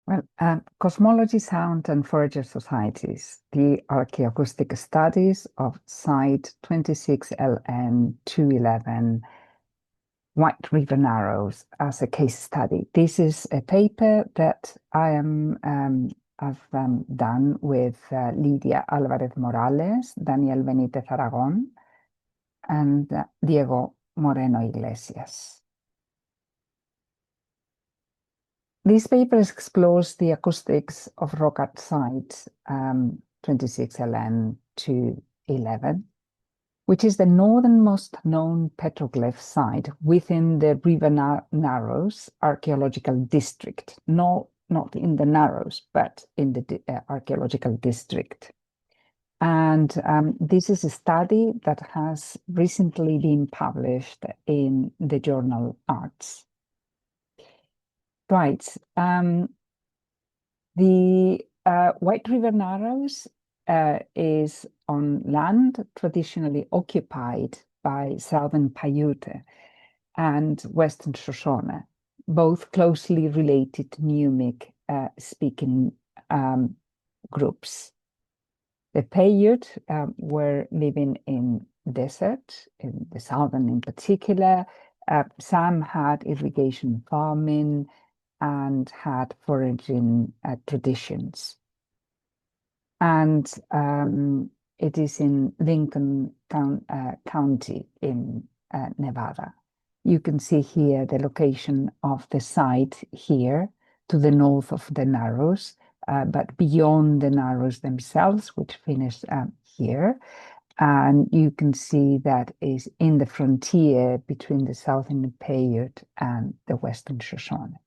Well, Cosmology, Sound and Forager Societies, the Archaeoacoustic Studies of Site 26LN211, White River Narrows as a case study. This is a paper that I've done with Lidia Alvarez-Morales, Daniel Benítez Aragón, and Diego Moreno Iglesias. This paper explores the acoustics of rock art site 26LN211, which is the northernmost known petroglyph site within the River Narrows archaeological district. No, not in the Narrows, but in the archaeological district. And this is a study that has recently been published in the journal Arts. Right. The White River Narrows is on land traditionally occupied by Southern Paiute and Western Shoshone, both closely related Numic speaking groups. The Paiute were living in desert, in the southern in particular. Some had irrigation farming and had foraging traditions. And it is in Lincoln County in Nevada. You can see here the location of the site here to the north of the Narrows, but beyond the Narrows themselves, which finish here. And you can see that is in the frontier between the Southern Paiute and the Western Shoshone.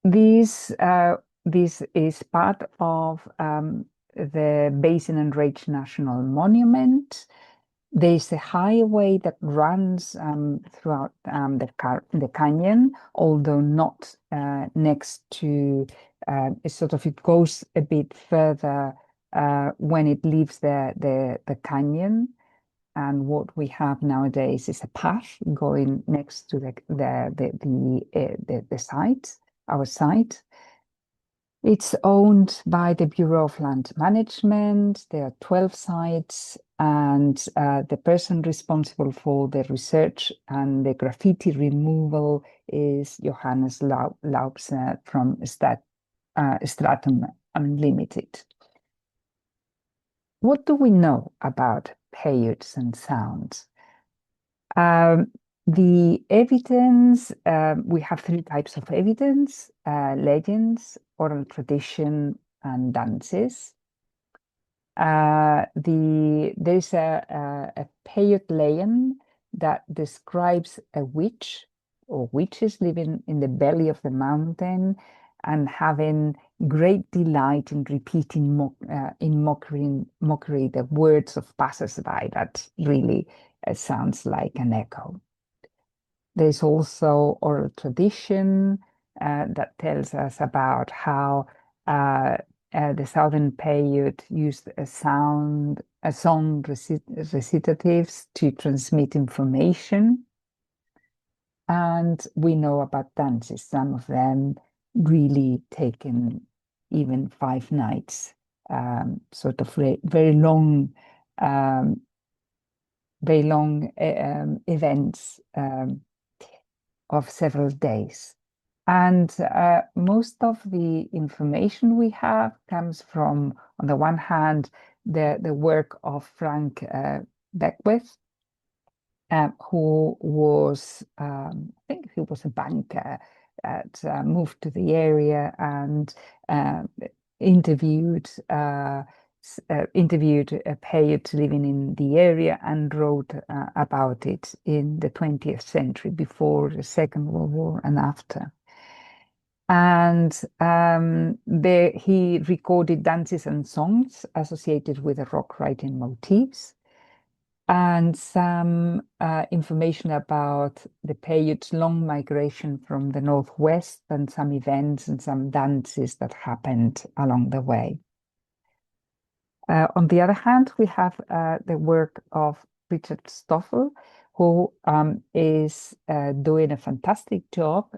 This is part of the Basin and Range National Monument. There's a highway that runs throughout the canyon, although not next to, it goes a bit further when it leaves the canyon. And what we have nowadays is a path going next to the site, our site. It's owned by the Bureau of Land Management. There are 12 sites, and the person responsible for the research and the graffiti removal is Johannes Laubse from Stratum Unlimited. What do we know about Paiutes and sounds? The evidence, we have three types of evidence: legends, oral tradition, and dances. There's a Paiute legend that describes a witch or witches living in the belly of the mountain and having great delight in repeating in mockery the words of passers-by. That really sounds like an echo. There's also oral tradition that tells us about how the Southern Paiute used song recitatives to transmit information. And we know about dances, some of them really taken even 5 nights, sort of very long events of several days. And most of the information we have comes from, on the one hand, the work of Frank Beckwith, who was, I think he was a banker that moved to the area and interviewed a Paiute living in the area and wrote about it in the 20th century, before the Second World War and after. And he recorded dances and songs associated with the rock writing motifs, and some information about the Paiute's long migration from the northwest, and some events and some dances that happened along the way. On the other hand, we have the work of Richard Stoffel, who is doing a fantastic job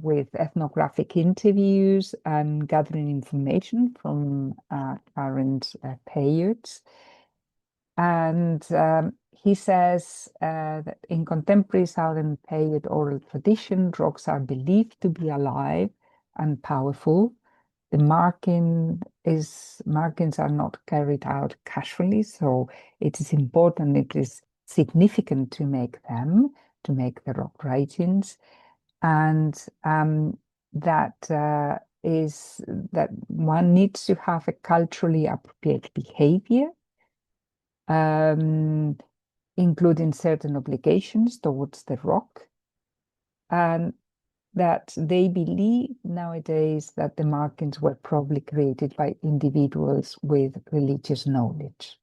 with ethnographic interviews and gathering information from current periods. And he says that in contemporary Southern period oral tradition, rocks are believed to be alive and powerful. The markings are not carried out casually, so it is important, it is significant to make them, to make the rock writings, and that is that one needs to have a culturally appropriate behavior, including certain obligations towards the rock, and that they believe nowadays that the markings were probably created by individuals with religious knowledge.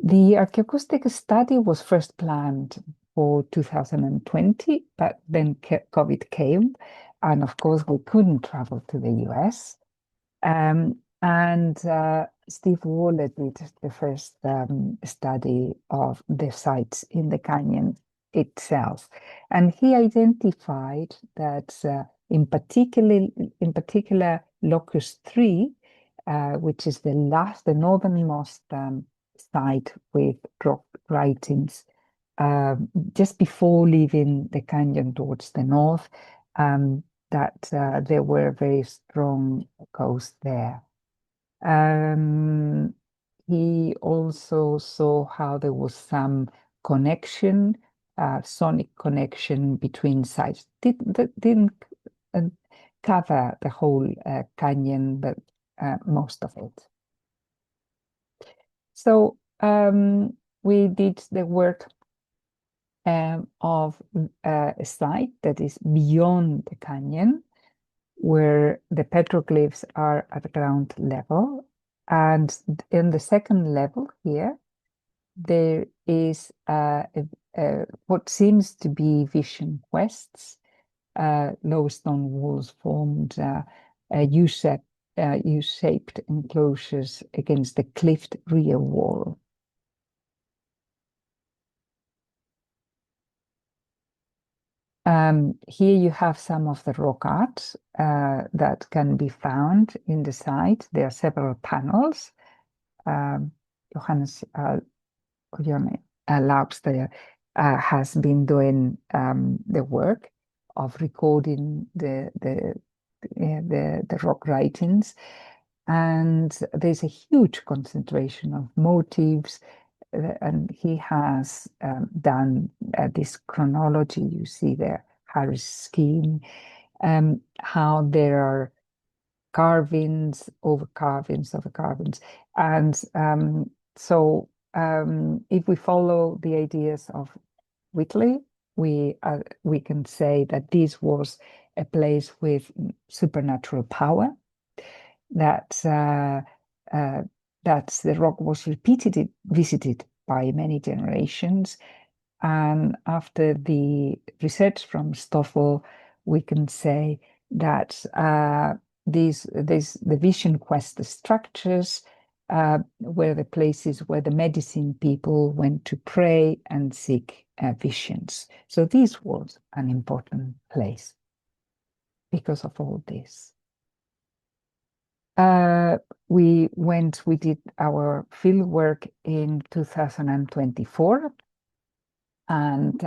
The archaeoacoustic study was first planned for 2020, but then COVID came, and of course we couldn't travel to the US. Steve Waller did the first study of the sites in the canyon itself, and he identified that in particular locus 3, which is the northernmost site with rock writings, just before leaving the canyon towards the north, that there were very strong echoes there. He also saw how there was some connection, sonic connection between sites. Didn't cover the whole canyon, but most of it. So we did the work of a site that is beyond the canyon, where the petroglyphs are at ground level. And in the second level here, there is what seems to be vision quests. Low stone walls formed U-shaped enclosures against the cliffed rear wall. Here you have some of the rock art that can be found in the site. There are several panels. Johannes Laubster has been doing the work of recording the rock writings, and there's a huge concentration of motifs. And he has done this chronology. You see there, Harris scheme, how there are carvings over carvings over carvings. And so if we follow the ideas of Whitley, we can say that this was a place with supernatural power, that the rock was repeatedly visited by many generations. And after the research from Stoffel, we can say that the vision quest structures were the places where the medicine people went to pray and seek visions. So this was an important place because of all this. We did our field work in 2024. And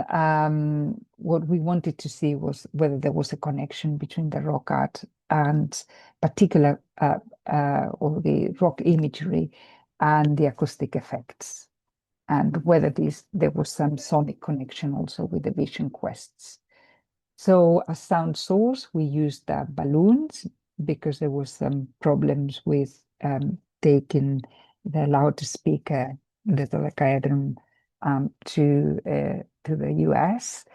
what we wanted to see was whether there was a connection between the rock art and particular, or the rock imagery and the acoustic effects, and whether there was some sonic connection also with the vision quests. So as sound source, we used balloons, because there was some problems with taking the loudspeaker, the dodecahedron, to the US.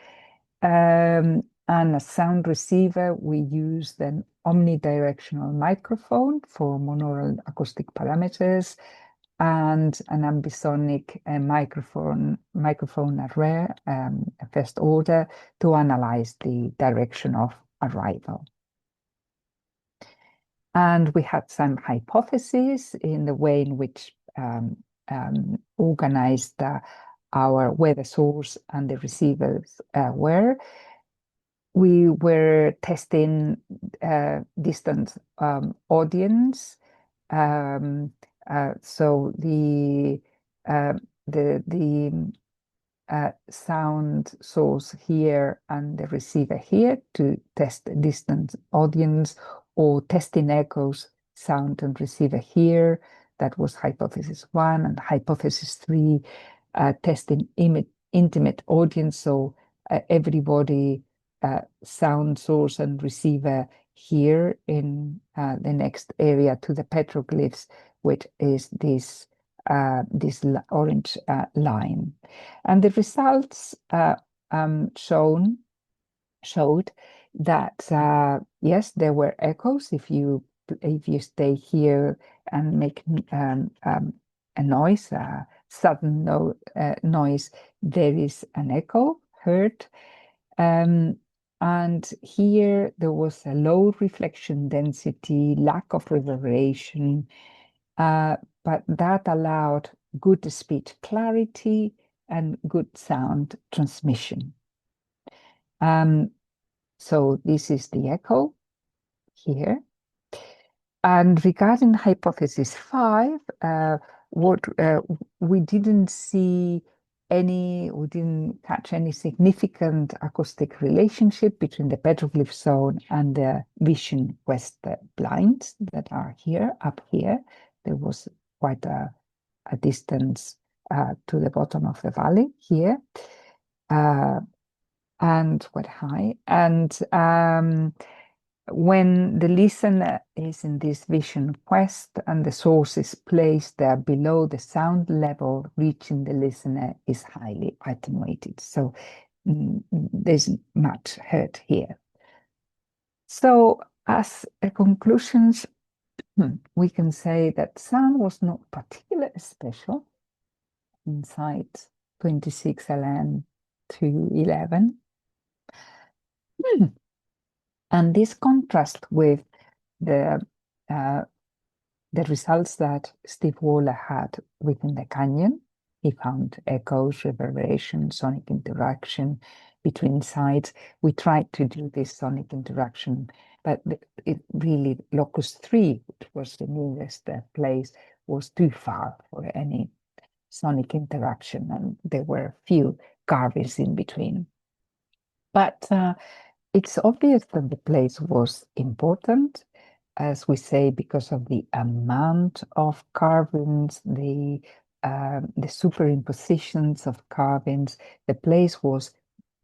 And a sound receiver, we used an omnidirectional microphone for monaural acoustic parameters, and an ambisonic microphone array, first order, to analyze the direction of arrival. And we had some hypotheses in the way in which organized where the source and the receivers were. We were testing distant audience. So the sound source here and the receiver here to test the distant audience, or testing echoes, sound and receiver here. That was hypothesis 1, and hypothesis 3, testing intimate audience. So everybody, sound source and receiver here in the next area to the petroglyphs, which is this orange line. And the results showed that yes, there were echoes. If you stay here and make a noise, a sudden noise, there is an echo heard. And here there was a low reflection density, lack of reverberation, but that allowed good speech clarity and good sound transmission. So this is the echo here. And regarding hypothesis 5, we didn't catch any significant acoustic relationship between the petroglyph zone and the vision west blinds that are here, up here. There was quite a distance to the bottom of the valley here, and quite high. And when the listener is in this vision quest and the source is placed there below, the sound level reaching the listener is highly attenuated. So there's much heard here. So as a conclusions, we can say that sound was not particularly special in site 26LN211. And this contrasts with the results that Steve Waller had within the canyon. He found echoes, reverberation, sonic interaction between sites. We tried to do this sonic interaction, but it really, locus 3, which was the nearest place, was too far for any sonic interaction, and there were few carvings in between. But it's obvious that the place was important, as we say, because of the amount of carvings, the superimpositions of carvings. The place was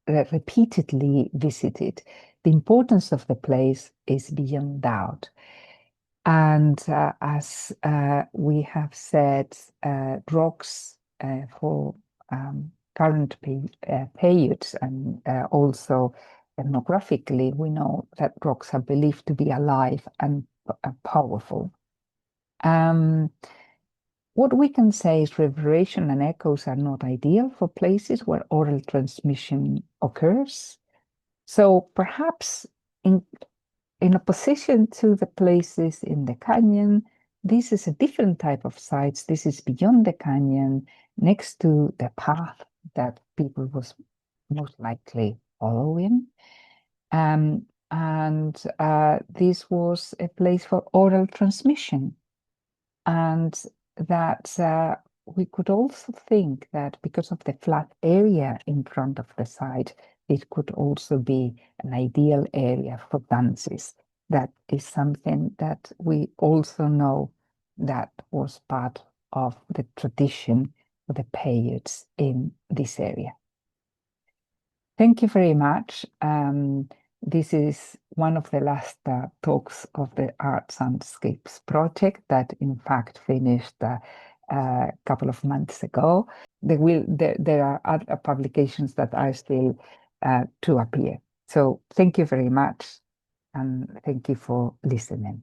repeatedly visited. The importance of the place is beyond doubt. And as we have said, rocks for current periods, and also ethnographically, we know that rocks are believed to be alive and powerful. What we can say is reverberation and echoes are not ideal for places where oral transmission occurs. So perhaps in opposition to the places in the canyon, this is a different type of sites. This is beyond the canyon, next to the path that people was most likely following. And this was a place for oral transmission. And that we could also think that because of the flat area in front of the site, it could also be an ideal area for dances. That is something that we also know that was part of the tradition for the periods in this area. Thank you very much. This is one of the last talks of the Artsoundscapes project that in fact finished a couple of months ago. There are other publications that are still to appear. So thank you very much, and thank you for listening.